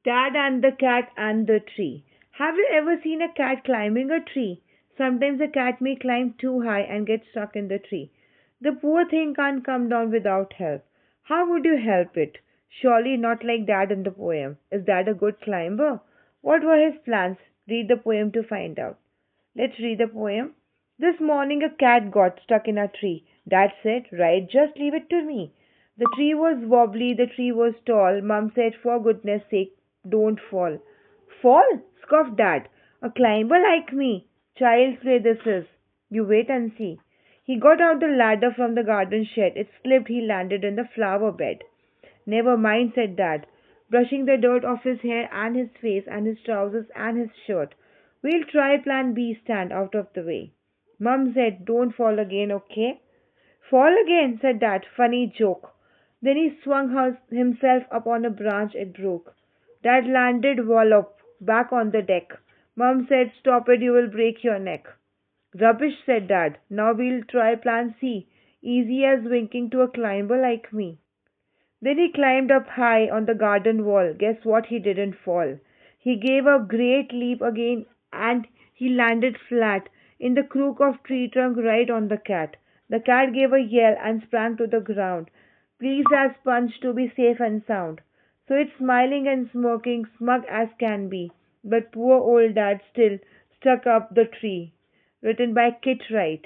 Dad and the cat and the tree. Have you ever seen a cat climbing a tree? Sometimes a cat may climb too high and get stuck in the tree. The poor thing can't come down without help. How would you help it? Surely not like Dad in the poem. Is Dad a good climber? What were his plans? Read the poem to find out. Let's read the poem. This morning a cat got stuck in a tree. Dad said, right, just leave it to me. The tree was wobbly, the tree was tall. Mum said, for goodness sake, don't fall. Fall? Scoffed Dad. A climber like me. Child's play this is. You wait and see. He got out the ladder from the garden shed. It slipped, he landed in the flower bed. Never mind, said Dad, brushing the dirt off his hair and his face and his trousers and his shirt. We'll try plan B, stand out of the way. Mum said, don't fall again, okay? Fall again, said Dad. Funny joke. Then he swung himself up on a branch it broke. Dad landed wallop back on the deck. Mum said, stop it, you will break your neck. Rubbish, said Dad. Now we'll try plan C. Easy as winking to a climber like me. Then he climbed up high on the garden wall. Guess what? He didn't fall. He gave a great leap again and he landed flat in the crook of tree trunk right on the cat. The cat gave a yell and sprang to the ground, pleased as punch to be safe and sound. So it's smiling and smirking, smug as can be. But poor old Dad still stuck up the tree. Written by Kit Wright.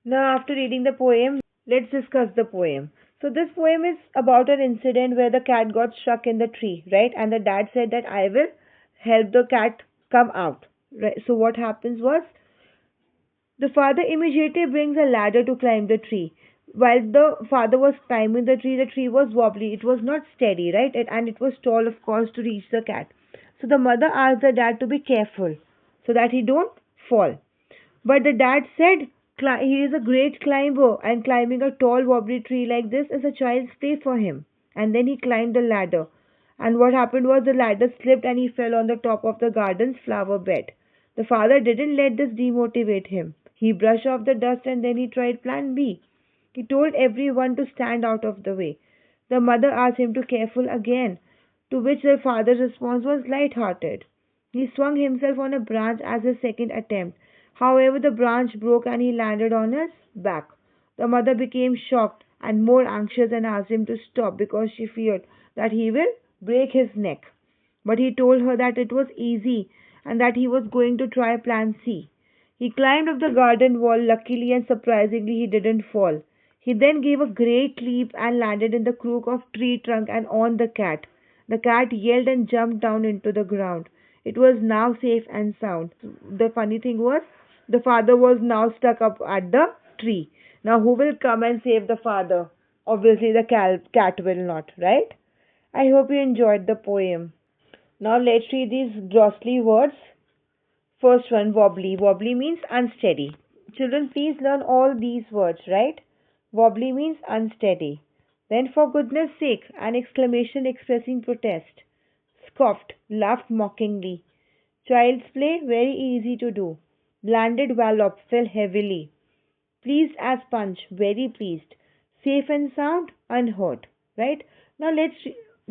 Now, after reading the poem, let's discuss the poem. So, this poem is about an incident where the cat got stuck in the tree, right? And the dad said that I will help the cat come out. Right? So, what happens was the father immediately brings a ladder to climb the tree. While the father was climbing the tree was wobbly. It was not steady, right? And it was tall, of course, to reach the cat. So, the mother asked the dad to be careful so that he don't fall. But the dad said he is a great climber and climbing a tall wobbly tree like this is a child's play for him. And then he climbed the ladder. And what happened was the ladder slipped and he fell on the top of the garden's flower bed. The father didn't let this demotivate him. He brushed off the dust and then he tried plan B. He told everyone to stand out of the way. The mother asked him to careful again, to which the father's response was light-hearted. He swung himself on a branch as his second attempt. However, the branch broke and he landed on his back. The mother became shocked and more anxious and asked him to stop because she feared that he will break his neck. But he told her that it was easy and that he was going to try plan C. He climbed up the garden wall. Luckily and surprisingly, he didn't fall. He then gave a great leap and landed in the crook of tree trunk and on the cat. The cat yelled and jumped down into the ground. It was now safe and sound. The funny thing was, the father was now stuck up at the tree. Now, who will come and save the father? Obviously, the cat will not, right? I hope you enjoyed the poem. Now, let's read these glossary words. First one, wobbly. Wobbly means unsteady. Children, please learn all these words, right? Wobbly means unsteady. Then, for goodness sake, an exclamation expressing protest. Scoffed, laughed mockingly. Child's play, very easy to do. Landed wallop, fell heavily. Pleased as punch, very pleased. Safe and sound, unhurt. Right? Now let's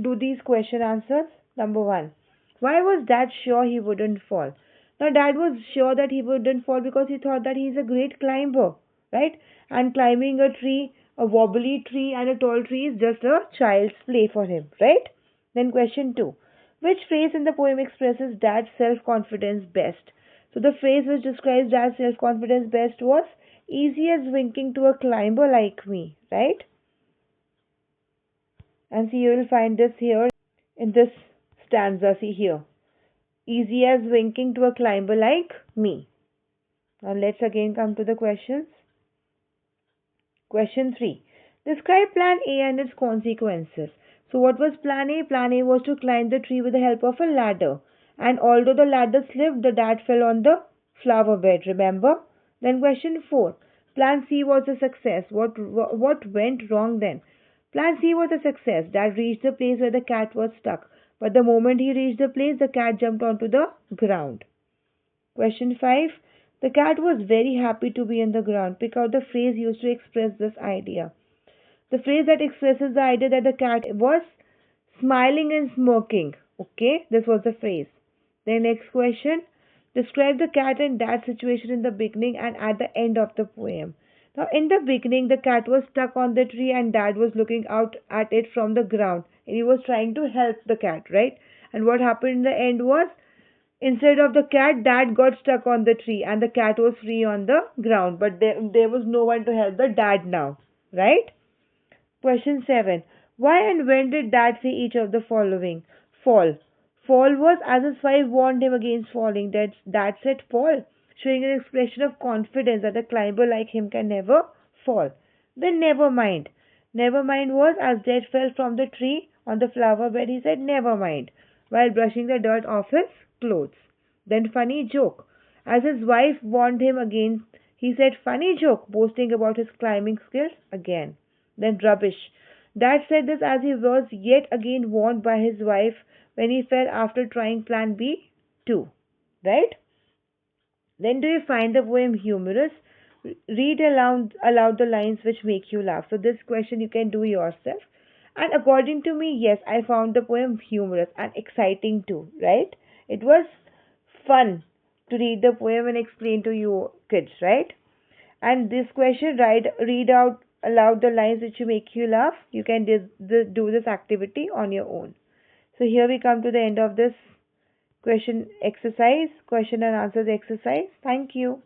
do these question answers. Number one. Why was Dad sure he wouldn't fall? Now Dad was sure that he wouldn't fall because he thought that he's a great climber. Right? And climbing a tree, a wobbly tree and a tall tree is just a child's play for him. Right? Then question two. Which phrase in the poem expresses Dad's self-confidence best? So the phrase which describes Dad's self-confidence best was easy as winking to a climber like me, right? And see, you will find this here in this stanza. See here. Easy as winking to a climber like me. Now let's again come to the questions. Question 3. Describe plan A and its consequences. So what was plan A? Plan A was to climb the tree with the help of a ladder. And although the ladder slipped, the dad fell on the flower bed, remember? Then question 4. Plan C was a success. What went wrong then? Plan C was a success. Dad reached the place where the cat was stuck. But the moment he reached the place, the cat jumped onto the ground. Question 5. The cat was very happy to be in the ground. Pick out the phrase used to express this idea. The phrase that expresses the idea that the cat was smiling and smirking. Okay, this was the phrase. Then next question. Describe the cat and dad situation in the beginning and at the end of the poem. Now, in the beginning, the cat was stuck on the tree and dad was looking out at it from the ground. And he was trying to help the cat, right? And what happened in the end was, instead of the cat, dad got stuck on the tree and the cat was free on the ground. But there was no one to help the dad now, right? Question 7. Why and when did Dad say each of the following? Fall. Fall was as his wife warned him against falling. Dad said fall, showing an expression of confidence that a climber like him can never fall. Then never mind. Never mind was as Dad fell from the tree on the flower bed, he said never mind while brushing the dirt off his clothes. Then funny joke. As his wife warned him again, he said funny joke, boasting about his climbing skills again. Then rubbish. Dad said this as he was yet again warned by his wife when he fell after trying plan B too. Right? Then do you find the poem humorous? Read aloud the lines which make you laugh. So this question you can do yourself. And according to me, yes, I found the poem humorous and exciting too, right? It was fun to read the poem and explain to you kids, right? And this question, read out aloud the lines which make you laugh. You can do this activity on your own. So here we come to the end of this question and answers exercise. Thank you.